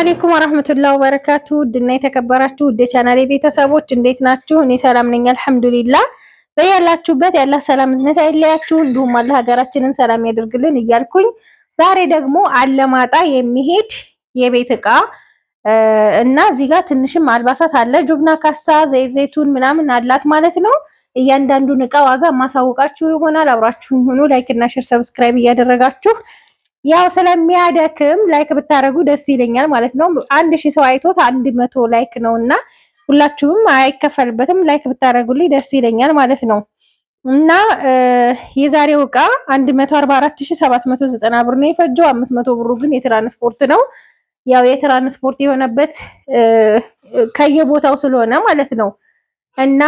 አለይኩም ወራህመቱላሂ ወበረካቱ ድና የተከበራችሁ ውድ ቻናሌ ቤተሰቦች እንዴት ናችሁ? እኔ ሰላም ነኝ አልሐምዱሊላህ። በያላችሁበት ያላህ ሰላም እዝነት አይለያችሁ፣ እንዲሁም አላህ ሀገራችንን ሰላም ያደርግልን እያልኩኝ ዛሬ ደግሞ አለማጣ የሚሄድ የቤት እቃ እና እዚህ ጋር ትንሽም አልባሳት አለ። ጁብና ካሳ ዘይቱን ምናምን አላት ማለት ነው። እያንዳንዱን እቃ ዋጋ ማሳውቃችሁ ይሆናል። አብራችሁን ሁኑ። ላይክ እና ሼር ሰብስክራይብ እያደረጋችሁ ያው ስለሚያደክም ላይክ ብታረጉ ደስ ይለኛል ማለት ነው። 1000 ሰው አይቶት 100 ላይክ ነውና ሁላችሁም አይከፈልበትም ላይክ ብታረጉልኝ ደስ ይለኛል ማለት ነው። እና የዛሬው እቃ 144790 ብር ነው የፈጀው። 500 ብሩ ግን የትራንስፖርት ነው። ያው የትራንስፖርት የሆነበት ከየቦታው ስለሆነ ማለት ነው። እና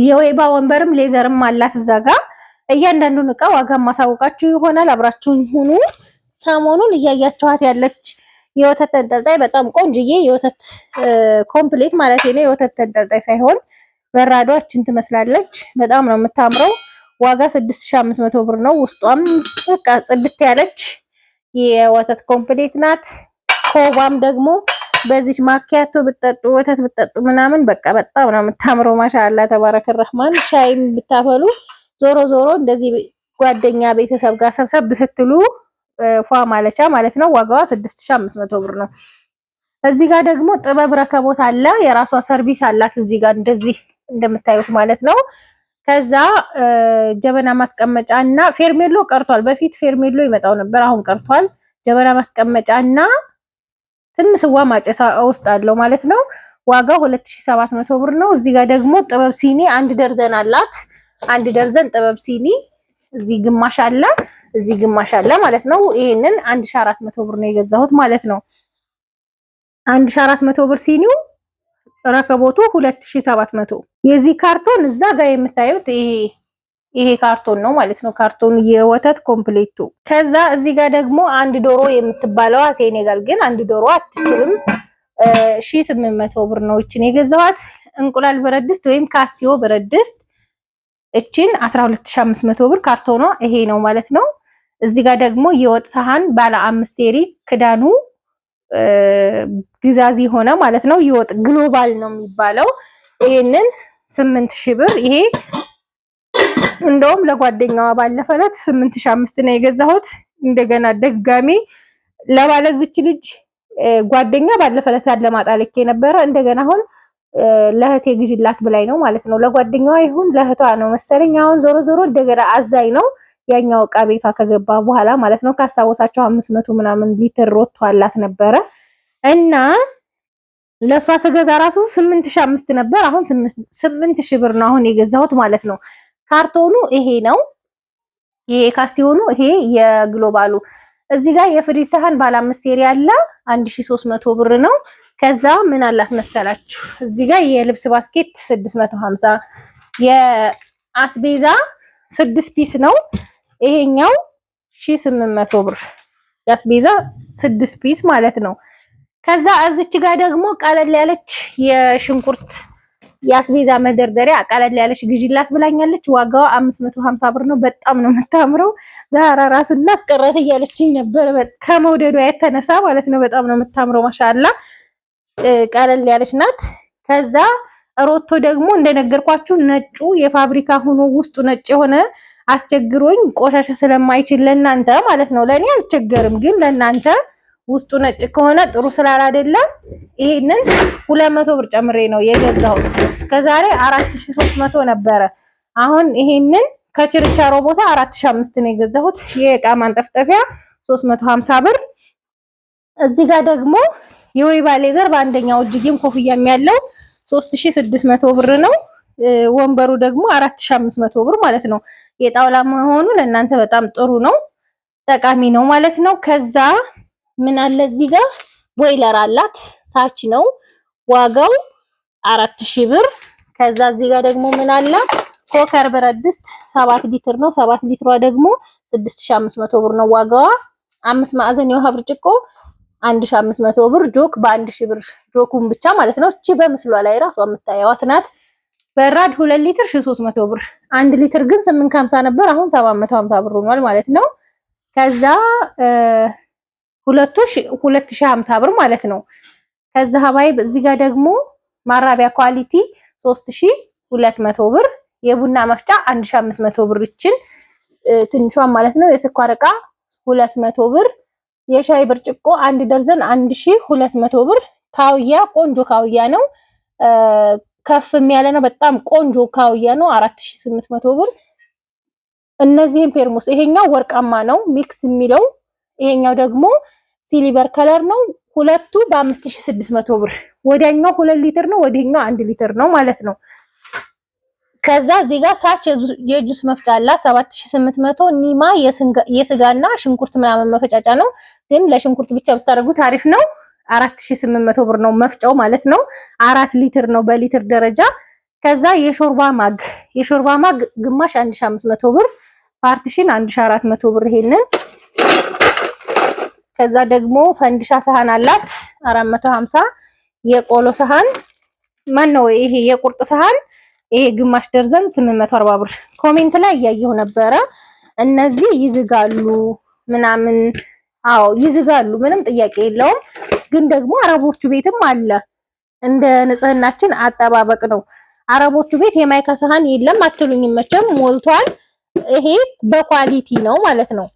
የወይባ ወንበርም ሌዘርም አላት እዛ ጋር። እያንዳንዱን እቃ ዋጋ ማሳውቃችሁ ይሆናል። አብራችሁን ሁኑ። ሰሞኑን እያያችኋት ያለች የወተት ተንጠልጣይ በጣም ቆንጅዬ የወተት ኮምፕሌት ማለት ነው። የወተት ተንጠልጣይ ሳይሆን በራዷችን ትመስላለች። በጣም ነው የምታምረው። ዋጋ 6500 ብር ነው። ውስጧም በቃ ጽድት ያለች የወተት ኮምፕሌት ናት። ኮባም ደግሞ በዚህ ማኪያቶ ብትጠጡ ወተት ብትጠጡ ምናምን በቃ በጣም ነው የምታምረው። ማሻአላ ተባረከ ረህማን። ሻይም ብታፈሉ ዞሮ ዞሮ እንደዚህ ጓደኛ ቤተሰብ ጋር ሰብሰብ ስትሉ ፏ ማለቻ ማለት ነው። ዋጋዋ 6500 ብር ነው። እዚህ ጋር ደግሞ ጥበብ ረከቦት አለ። የራሷ ሰርቪስ አላት እዚህ ጋር እንደዚህ እንደምታዩት ማለት ነው። ከዛ ጀበና ማስቀመጫና ፌርሜሎ ቀርቷል። በፊት ፌርሜሎ ይመጣው ነበር፣ አሁን ቀርቷል። ጀበና ማስቀመጫና ትንሽዋ ማጨሳ ውስጥ አለው ማለት ነው። ዋጋው 2700 ብር ነው። እዚህ ጋር ደግሞ ጥበብ ሲኒ 1 ደርዘን አላት። 1 ደርዘን ጥበብ ሲኒ እዚህ ግማሽ አለ፣ እዚህ ግማሽ አለ ማለት ነው። ይሄንን 1400 ብር ነው የገዛሁት ማለት ነው። 1400 ብር ሲኒው፣ ረከቦቱ 2700። የዚህ ካርቶን እዛ ጋር የምታዩት ይሄ ካርቶን ነው ማለት ነው። ካርቶን የወተት ኮምፕሌቱ። ከዛ እዚህ ጋር ደግሞ 1 ዶሮ የምትባለዋ ሴኔጋል ግን 1 ዶሮ አትችልም። 1800 ብር ነው እቺን የገዛኋት። እንቁላል ብረት ድስት ወይም ካሲዮ ብረት ድስት እቺን 12500 ብር ካርቶኗ ይሄ ነው ማለት ነው። እዚህ ጋር ደግሞ የወጥ ሰሃን ባለ 5 ሴሪ ክዳኑ ግዛዚ ሆነ ማለት ነው። የወጥ ግሎባል ነው የሚባለው። ይሄንን 8000 ብር። ይሄ እንደውም ለጓደኛዋ ባለፈለት 8500 ነው የገዛሁት። እንደገና ደጋሚ ለባለዚች ልጅ ጓደኛ ባለፈለት ያለማጣ ልኬ ነበረ። እንደገና አሁን ለህቴ ግጅላት ብላይ ነው ማለት ነው። ለጓደኛዋ ይሁን ለህቷ ነው መሰለኝ። አሁን ዞሮ ዞሮ እንደገና አዛኝ ነው ያኛው እቃ ቤቷ ከገባ በኋላ ማለት ነው። ካስታወሳቸው 500 ምናምን ሊትር ወጥቷላት ነበረ እና ለሷ ስገዛ ራሱ 8500 ነበር። አሁን 8000 ብር ነው አሁን የገዛሁት ማለት ነው። ካርቶኑ ይሄ ነው። ይሄ ካሲዮኑ፣ ይሄ የግሎባሉ። እዚህ ጋር የፍሪጅ ሰሃን ባለ 5 ሴሪ አለ 1300 ብር ነው። ከዛ ምን አላት መሰላችሁ እዚህ ጋር የልብስ ባስኬት 650፣ የአስቤዛ 6 ፒስ ነው ይሄኛው 1800 ብር። የአስቤዛ 6 ፒስ ማለት ነው። ከዛ እዚች ጋር ደግሞ ቀለል ያለች የሽንኩርት የአስቤዛ መደርደሪያ ቀለል ያለች ግዢላት ብላኛለች። ዋጋዋ 550 ብር ነው። በጣም ነው የምታምረው። ዛራ ራሱ እናስቀረት እያለችኝ ነበር ከመውደዷ የተነሳ ማለት ነው። በጣም ነው የምታምረው ማሻአላ። ቀለል ያለች ናት። ከዛ ሮቶ ደግሞ እንደነገርኳችሁ ነጩ የፋብሪካ ሆኖ ውስጡ ነጭ የሆነ አስቸግሮኝ ቆሻሻ ስለማይችል ለናንተ ማለት ነው። ለኔ አልቸገርም፣ ግን ለናንተ ውስጡ ነጭ ከሆነ ጥሩ ስላላደለ ይሄንን 200 ብር ጨምሬ ነው የገዛሁት። እስከዛሬ 4300 ነበረ። አሁን ይሄንን ከችርቻሮ ቦታ 4500 ነው የገዛሁት። የእቃ ማንጠፍጠፊያ 350 ብር። እዚህ ጋር ደግሞ የወይባ ሌዘር በአንደኛው እጅጌም ኮፍያም ያለው 3600 ብር ነው። ወንበሩ ደግሞ 4500 ብር ማለት ነው። የጣውላ መሆኑ ለእናንተ በጣም ጥሩ ነው፣ ጠቃሚ ነው ማለት ነው። ከዛ ምን አለ እዚህ ጋር ቦይለር አላት፣ ሳች ነው ዋጋው 4000 ብር። ከዛ እዚህ ጋር ደግሞ ምን አለ ኮከር ብረት ድስት 7 ሊትር ነው። 7 ሊትሯ ደግሞ 6500 ብር ነው ዋጋዋ። 5 ማዕዘን የውሃ ብርጭቆ 1500 ብር። ጆክ በ1000 ብር ጆኩን ብቻ ማለት ነው። እቺ በምስሏ ላይ ራሷ የምታዩት ናት። በራድ 2 ሊትር 1300 ብር። 1 ሊትር ግን 850 ነበር፣ አሁን 750 ብር ሆኗል ማለት ነው። ከዛ ሁለቱ 2050 ብር ማለት ነው። ከዛ ሀባይ እዚህ ጋር ደግሞ ማራቢያ ኳሊቲ 3200 ብር፣ የቡና መፍጫ 1500 ብር ይችን ትንሿን ማለት ነው። የስኳር ዕቃ 200 ብር፣ የሻይ ብርጭቆ 1 ደርዘን 1200 ብር። ካውያ ቆንጆ ካውያ ነው፣ ከፍም ያለ ነው። በጣም ቆንጆ ካውያ ነው 4800 ብር። እነዚህን ፔርሙስ ይሄኛው ወርቃማ ነው ሚክስ የሚለው፣ ይሄኛው ደግሞ ሲሊቨር ከለር ነው። ሁለቱ በ5600 ብር። ወዲያኛው 2 ሊትር ነው፣ ወዲያኛው 1 ሊትር ነው ማለት ነው። ከዛ እዚህ ጋር ሳች የጁስ መፍጫ አለ 7800። ኒማ የስጋና ሽንኩርት ምናምን መፈጫጫ ነው፣ ግን ለሽንኩርት ብቻ ብታደርጉት አሪፍ ነው። 4800 ብር ነው መፍጫው ማለት ነው። 4 ሊትር ነው በሊትር ደረጃ። ከዛ የሾርባ ማግ ግማሽ 1500 ብር፣ ፓርቲሽን 1400 ብር ይሄንን። ከዛ ደግሞ ፈንዲሻ ሰሃን አላት 450። የቆሎ ሰሃን ነው ይሄ የቁርጥ ሰሃን፣ ይሄ ግማሽ ደርዘን 840 ብር። ኮሜንት ላይ እያየሁ ነበረ እነዚህ ይዝጋሉ ምናምን። አዎ ይዝጋሉ፣ ምንም ጥያቄ የለውም። ግን ደግሞ አረቦቹ ቤትም አለ፣ እንደ ንጽህናችን አጠባበቅ ነው። አረቦቹ ቤት የማይካ ሰሃን የለም አትሉኝም መቼም፣ ሞልቷል። ይሄ በኳሊቲ ነው ማለት ነው።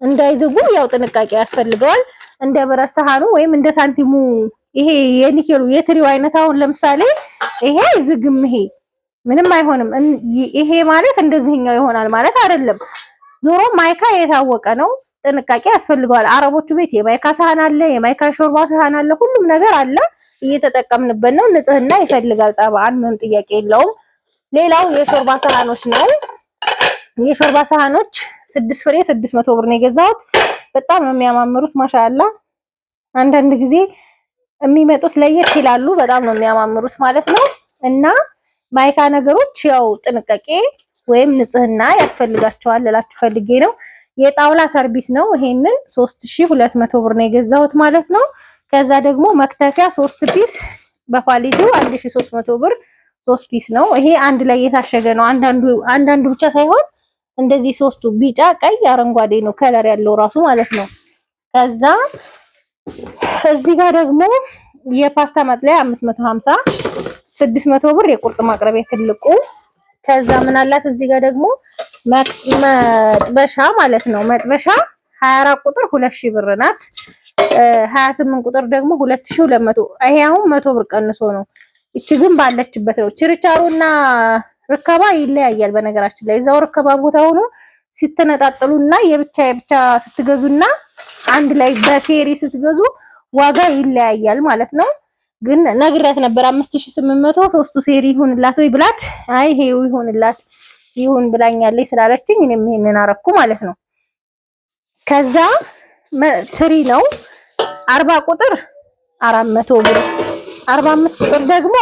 እንዳይዝጉ ያው ጥንቃቄ ያስፈልገዋል። እንደ ብረት ሰሃኑ ወይም እንደ ሳንቲሙ ይሄ የኒኬሉ የትሪው አይነት አሁን ለምሳሌ ይሄ ዝግም፣ ይሄ ምንም አይሆንም። ይሄ ማለት እንደዚህኛው ይሆናል ማለት አይደለም። ዞሮ ማይካ የታወቀ ነው፣ ጥንቃቄ ያስፈልገዋል። አረቦቹ ቤት የማይካ ሰሃን አለ፣ የማይካ ሾርባ ሰሃን አለ፣ ሁሉም ነገር አለ። እየተጠቀምንበት ነው። ንጽህና ይፈልጋል ጠባን፣ ምንም ጥያቄ የለውም። ሌላው የሾርባ ሰሃኖች ነው። የሾርባ ሰሃኖች 6 ፍሬ 600 ብር ነው የገዛሁት። በጣም ነው የሚያማምሩት ማሻአላ። አንዳንድ ጊዜ የሚመጡት ለየት ይላሉ፣ በጣም ነው የሚያማምሩት ማለት ነው። እና ማይካ ነገሮች ያው ጥንቃቄ ወይም ንጽህና ያስፈልጋቸዋል እላችሁ ፈልጌ ነው። የጣውላ ሰርቪስ ነው። ይሄንን 3200 ብር ነው የገዛሁት ማለት ነው። ከዛ ደግሞ መክተፊያ 3 ፒስ በኳሊቲው 1300 ብር 3 ፒስ ነው። ይሄ አንድ ላይ የታሸገ ነው። አንዳንዱ ብቻ ሳይሆን እንደዚህ ሶስቱ ቢጫ፣ ቀይ፣ አረንጓዴ ነው ከለር ያለው ራሱ ማለት ነው። ከዛ እዚህ ጋር ደግሞ የፓስታ ማጥለያ 550 600 ብር የቁርጥ ማቅረቢያ ትልቁ። ከዛ ምን አላት እዚህ ጋር ደግሞ መጥበሻ ማለት ነው። መጥበሻ 24 ቁጥር 2000 ብር ናት። 28 ቁጥር ደግሞ 2200። ይሄ አሁን 100 ብር ቀንሶ ነው። እቺ ግን ባለችበት ነው። ችርቻሮና ርከባ ይለያያል። በነገራችን ላይ እዛው ርከባ ቦታ ሆኖ ሲተነጣጥሉና የብቻ ስትገዙና አንድ ላይ በሴሪ ስትገዙ ዋጋ ይለያያል ማለት ነው። ግን ነግሬያት ነበር 5800 ሶስቱ ሴሪ ይሁንላት ወይ ብላት፣ አይ ይሄው ይሁንላት ይሁን ብላኛለች ስላለችኝ እኔም ይሄንን አረኩ ማለት ነው። ከዛ ትሪ ነው 40 ቁጥር 400 ብር፣ 45 ቁጥር ደግሞ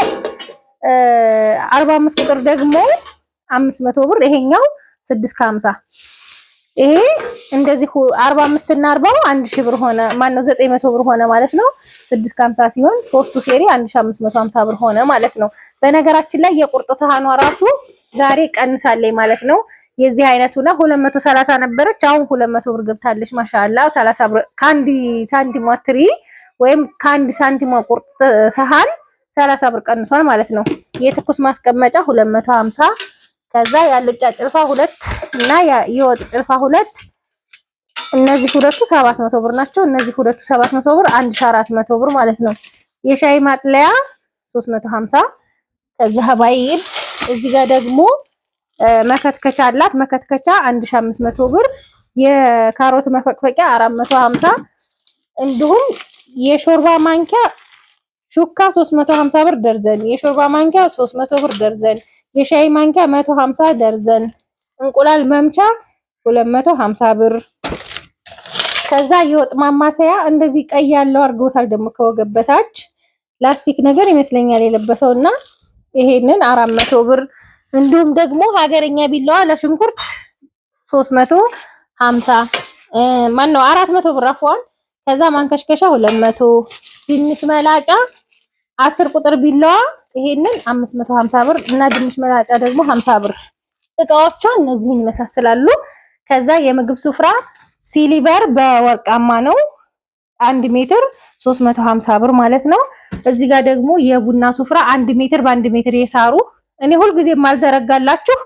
500 ብር። ይሄኛው 650። ይሄ እንደዚህ 45 እና 40 1000 ብር ሆነ። ማን ነው 900 ብር ሆነ ማለት ነው። 650 ሲሆን ሶስቱ ሴሪ 1550 ብር ሆነ ማለት ነው። በነገራችን ላይ የቁርጥ ሰሃኗ ራሱ ዛሬ ቀንሳለኝ ማለት ነው። የዚህ አይነቱና 230 ነበረች፣ አሁን 200 ብር ገብታለች። ማሻአላ 30 ብር ከአንድ ሳንቲም ትሪ ወይም ከአንድ ሳንቲም ቁርጥ ሰሃን 30 ብር ቀንሷል ማለት ነው። የትኩስ ማስቀመጫ 250። ከዛ ያልጫ ጭልፋ 2 እና የወጥ ጭልፋ 2። እነዚህ ሁለቱ 700 ብር ናቸው። እነዚህ ሁለቱ 700 ብር 1400 ብር ማለት ነው። የሻይ ማጥለያ 350። ከዛ ባይል እዚህ ጋር ደግሞ መከትከቻ አላት። መከትከቻ 1500 ብር። የካሮት መፈቅፈቂያ 450። እንዲሁም የሾርባ ማንኪያ ሹካ 350 ብር ደርዘን። የሾርባ ማንኪያ 300 ብር ደርዘን። የሻይ ማንኪያ 150 ደርዘን። እንቁላል መምቻ 250 ብር። ከዛ የወጥ ማማሰያ እንደዚህ ቀይ ያለው አድርገውታል ደግሞ ከወገብ በታች ላስቲክ ነገር ይመስለኛል የለበሰውና ይሄንን 400 ብር። እንዲሁም ደግሞ ሀገረኛ ቢላዋ ለሽንኩርት 350 ማን ነው 400 ብር አፏን። ከዛ ማንከሽከሻ 200። ድንች መላጫ 10 ቁጥር ቢላዋ ይሄንን 550 ብር እና ድንች መላጫ ደግሞ 50 ብር። እቃዎቿ እነዚህን ይመሳሰላሉ። ከዛ የምግብ ሱፍራ ሲሊቨር በወርቃማ ነው 1 ሜትር 350 ብር ማለት ነው። እዚህ ጋር ደግሞ የቡና ሱፍራ 1 ሜትር በ1 ሜትር የሳሩ እኔ ሁልጊዜ ማልዘረጋላችሁ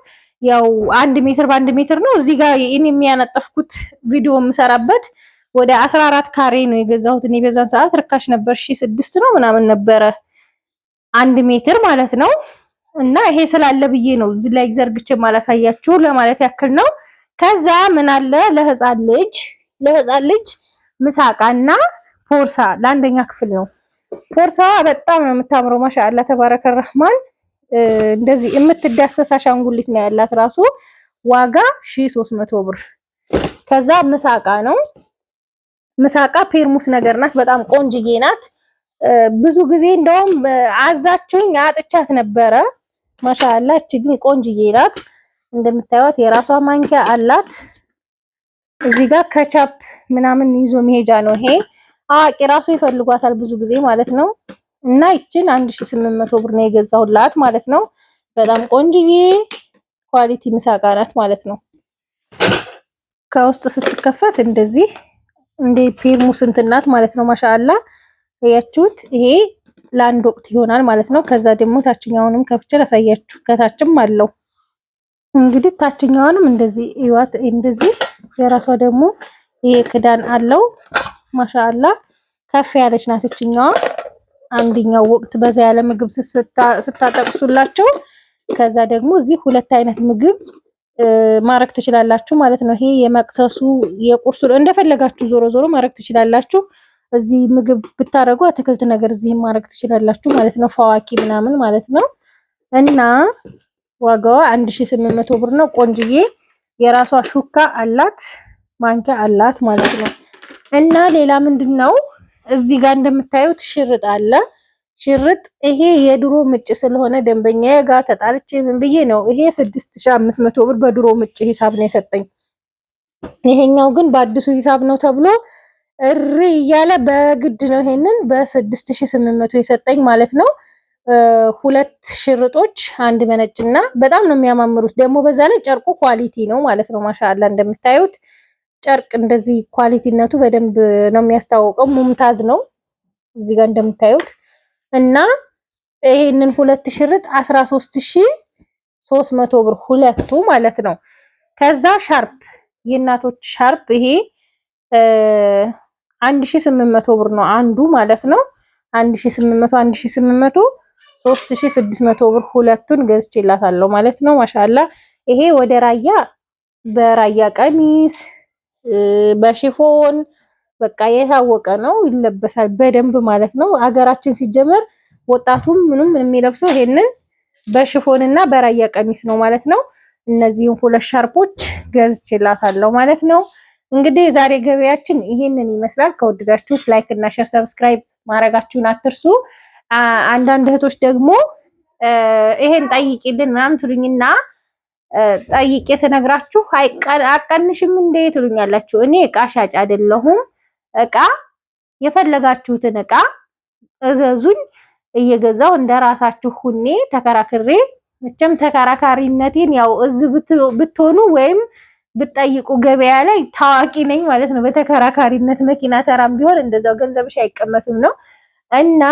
ያው 1 ሜትር በ1 ሜትር ነው። እዚህ ጋር እኔ የሚያነጠፍኩት ቪዲዮ የምሰራበት ወደ 14 ካሬ ነው የገዛሁት። እኔ በዛን ሰዓት ርካሽ ነበር 1006 ነው ምናምን ነበረ 1 ሜትር ማለት ነው። እና ይሄ ስላለ ብዬ ነው እዚህ ላይ ዘርግቼ ማላሳያችሁ ለማለት ያክል ነው። ከዛ ምን አለ ለህፃን ልጅ ምሳቃና ፖርሳ ለአንደኛ ክፍል ነው። ፖርሳ በጣም ነው የምታምረው ማሻአላ ተባረከ ረህማን። እንደዚህ የምትዳሰስ አሻንጉሊት ነው ያላት ራሱ ዋጋ 1300 ብር። ከዛ ምሳቃ ነው። ምሳቃ ፔርሙስ ነገር ናት። በጣም ቆንጅዬ ናት። ብዙ ጊዜ እንደውም አዛችሁኝ አጥቻት ነበረ። ማሻአላ እቺ ግን ቆንጅዬ ናት። እንደምታዩት የራሷ ማንኪያ አላት። እዚህ ጋር ከቻፕ ምናምን ይዞ መሄጃ ነው ይሄ። አዋቂ ራሱ ይፈልጓታል ብዙ ጊዜ ማለት ነው። እና ይችን 1800 ብር ነው የገዛሁላት ማለት ነው። በጣም ቆንጅዬ ኳሊቲ ምሳቃ ናት ማለት ነው። ከውስጥ ስትከፈት እንደዚህ እንደ ፔርሙስ እንትን ናት ማለት ነው። ማሻአላ ያያችሁት ይሄ ለአንድ ወቅት ይሆናል ማለት ነው። ከዛ ደግሞ ታችኛውንም ከፍቼ ላሳያችሁ። ከታችም አለው እንግዲህ ታችኛውንም እንደዚህ ይዋት እንደዚህ የራሷ ደግሞ ይሄ ክዳን አለው። ማሻአላ ከፍ ያለች ናት እችኛዋ። አንደኛው ወቅት በዛ ያለ ምግብ ስታጠቅሱላቸው ከዛ ደግሞ እዚህ ሁለት አይነት ምግብ ማረግ ትችላላችሁ ማለት ነው። ይሄ የመቅሰሱ የቁርሱ እንደፈለጋችሁ ዞሮ ዞሮ ማረግ ትችላላችሁ። እዚህ ምግብ ብታረጉ አትክልት ነገር እዚህ ማረግ ትችላላችሁ ማለት ነው። ፈዋኪ ምናምን ማለት ነው። እና ዋጋዋ 1800 ብር ነው። ቆንጅዬ የራሷ ሹካ አላት፣ ማንኪያ አላት ማለት ነው። እና ሌላ ምንድነው እዚህ ጋር እንደምታዩት ሽርጥ አለ። ሽርጥ ይሄ የድሮ ምጭ ስለሆነ ደንበኛዬ ጋር ተጣልቼ ምን ብዬ ነው ይሄ 6500 ብር በድሮ ምጭ ሂሳብ ነው የሰጠኝ። ይሄኛው ግን በአዲሱ ሂሳብ ነው ተብሎ እሪ እያለ በግድ ነው ይሄንን በ6800 የሰጠኝ ማለት ነው። ሁለት ሽርጦች አንድ መነጭና በጣም ነው የሚያማምሩት። ደግሞ በዛ ላይ ጨርቁ ኳሊቲ ነው ማለት ነው። ማሻአላ እንደምታዩት ጨርቅ እንደዚህ ኳሊቲነቱ በደንብ ነው የሚያስታውቀው። ሙምታዝ ነው እዚህ ጋር እንደምታዩት እና ይሄንን ሁለት ሽርጥ 13300 ብር ሁለቱ ማለት ነው። ከዛ ሻርፕ የእናቶች ሻርፕ ይሄ 1800 ብር ነው አንዱ ማለት ነው። 1800 3600 ብር ሁለቱን ገዝቼላታለሁ ማለት ነው። ማሻአላ ይሄ ወደ ራያ በራያ ቀሚስ በሽፎን በቃ የታወቀ ነው፣ ይለበሳል በደንብ ማለት ነው። ሀገራችን ሲጀመር ወጣቱም ምንም የሚለብሰው ይሄንን በሽፎንና በራያ ቀሚስ ነው ማለት ነው። እነዚህን ሁለት ሻርፖች ገዝቼላታለሁ ማለት ነው። እንግዲህ ዛሬ ገበያችን ይሄንን ይመስላል። ከወደዳችሁት ላይክ እና ሼር ሰብስክራይብ ማድረጋችሁን አትርሱ። አንዳንድ እህቶች ደግሞ ይሄን ጠይቂልን ምናምን ትሉኝና ጠይቄ ስነግራችሁ አቀንሽም እንዴ ትሉኛላችሁ። እኔ እቃ ሻጭ አይደለሁም። እቃ የፈለጋችሁትን እቃ እዘዙኝ፣ እየገዛው እንደራሳችሁ ሁኔ ተከራክሬ መቼም ተከራካሪነቴን ያው እዚህ ብትሆኑ ወይም ብትጠይቁ ገበያ ላይ ታዋቂ ነኝ ማለት ነው። በተከራካሪነት መኪና ተራም ቢሆን እንደዛው ገንዘብሽ አይቀመስም ነው እና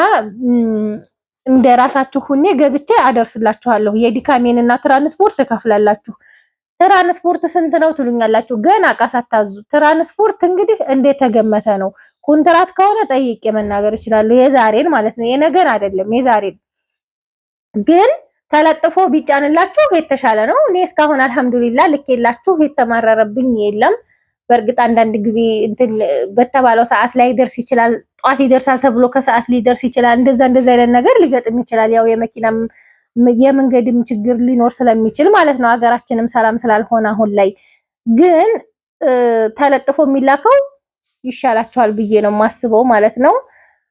እንደራሳችሁ ሁኔ ገዝቼ አደርስላችኋለሁ። የዲካሜንና ትራንስፖርት ተከፍላላችሁ። ትራንስፖርት ስንት ነው ትሉኛላችሁ። ገና እቃ ሳታዙ ትራንስፖርት እንግዲህ እንዴት ተገመተ ነው። ኮንትራት ከሆነ ጠይቄ መናገር እችላለሁ። የዛሬን ማለት ነው፣ የነገር አይደለም። የዛሬን ግን ተለጥፎ ቢጫንላችሁ የተሻለ ነው። እኔ እስካሁን አልሐምዱሊላህ ልኬላችሁ የተማረረብኝ የለም። በእርግጥ አንዳንድ ጊዜ እንትን በተባለው ሰዓት ላይ ደርስ ይችላል። ጧት ይደርሳል ተብሎ ከሰዓት ሊደርስ ይችላል። እንደዛ አይነት ነገር ሊገጥም ይችላል። ያው የመኪናም የመንገድም ችግር ሊኖር ስለሚችል ማለት ነው። ሀገራችንም ሰላም ስላልሆነ አሁን ላይ ግን ተለጥፎ የሚላከው ይሻላችኋል ብዬ ነው የማስበው ማለት ነው።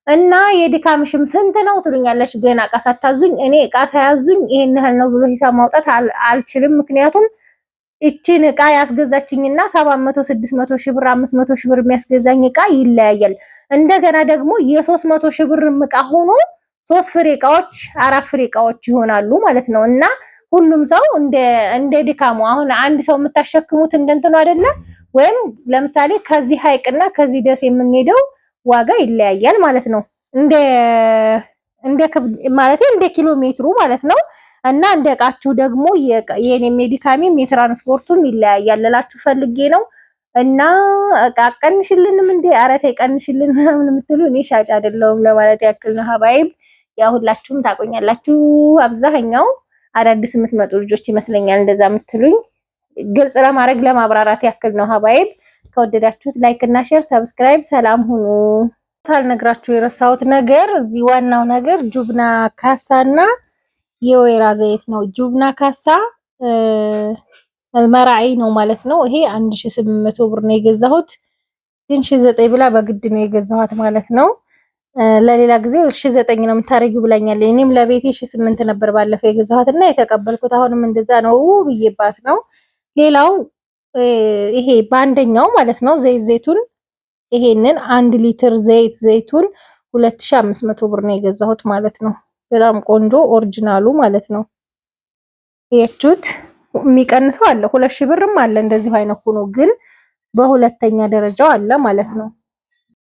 እና የድካምሽም ስንት ነው ትሉኛለች። ገና እቃ ሳታዙኝ እኔ እቃ ሳያዙኝ ይሄን ያህል ነው ብሎ ሂሳብ ማውጣት አልችልም። ምክንያቱም እቺን እቃ ያስገዛችኝና 700 600 ሺህ ብር 500 ሺህ ብር የሚያስገዛኝ እቃ ይለያያል። እንደገና ደግሞ የ300 ሺህ ብር እቃ ሆኖ 3 ፍሬ እቃዎች 4 ፍሬ እቃዎች ይሆናሉ ማለት ነው። እና ሁሉም ሰው እንደ ድካሙ አሁን አንድ ሰው የምታሸክሙት እንደንተኑ አይደለ። ወይም ለምሳሌ ከዚህ ሀይቅና ከዚህ ደስ የምንሄደው ዋጋ ይለያያል ማለት ነው። እንደ ማለት እንደ ኪሎ ሜትሩ ማለት ነው። እና እንደ እቃችሁ ደግሞ የኔ ሜዲካሜም የትራንስፖርቱም ይለያያል እላችሁ ፈልጌ ነው። እና እቃ ቀንሽልንም እንዴ ኧረ ተይ ቀንሽልን ምናምን የምትሉ እኔ ሻጭ አይደለሁም ለማለት ያክል ነው። ሀባይብ ያው ሁላችሁም ታቆኛላችሁ። አብዛኛው አዳዲስ የምትመጡ ልጆች ይመስለኛል እንደዛ የምትሉኝ። ግልጽ ለማድረግ ለማብራራት ያክል ነው። ሀባይብ ከወደዳችሁት ላይክ እና ሼር፣ ሰብስክራይብ። ሰላም ሁኑ። ሳልነግራችሁ የረሳሁት ነገር እዚህ ዋናው ነገር ጁብና ካሳና የወይራ ዘይት ነው። ጁብና ካሳ መራዒ ነው ማለት ነው። ይሄ 1800 ብር ነው የገዛሁት፣ ግን 1009 ብላ በግድ ነው የገዛኋት ማለት ነው። ለሌላ ጊዜ 1009 ነው የምታረጊው ብላኛለች። እኔም ለቤቴ 1008 ነበር ባለፈው የገዛኋት እና የተቀበልኩት አሁንም እንደዛ ነው ብዬባት ነው። ሌላው ይሄ በአንደኛው ማለት ነው ዘይቱን ይሄንን 1 ሊትር ዘይቱን 2500 ብር ነው የገዛሁት ማለት ነው። በጣም ቆንጆ ኦሪጂናሉ ማለት ነው። የቹት የሚቀንሰው አለ 2000 ብርም አለ እንደዚህ አይነት ሆኖ፣ ግን በሁለተኛ ደረጃው አለ ማለት ነው።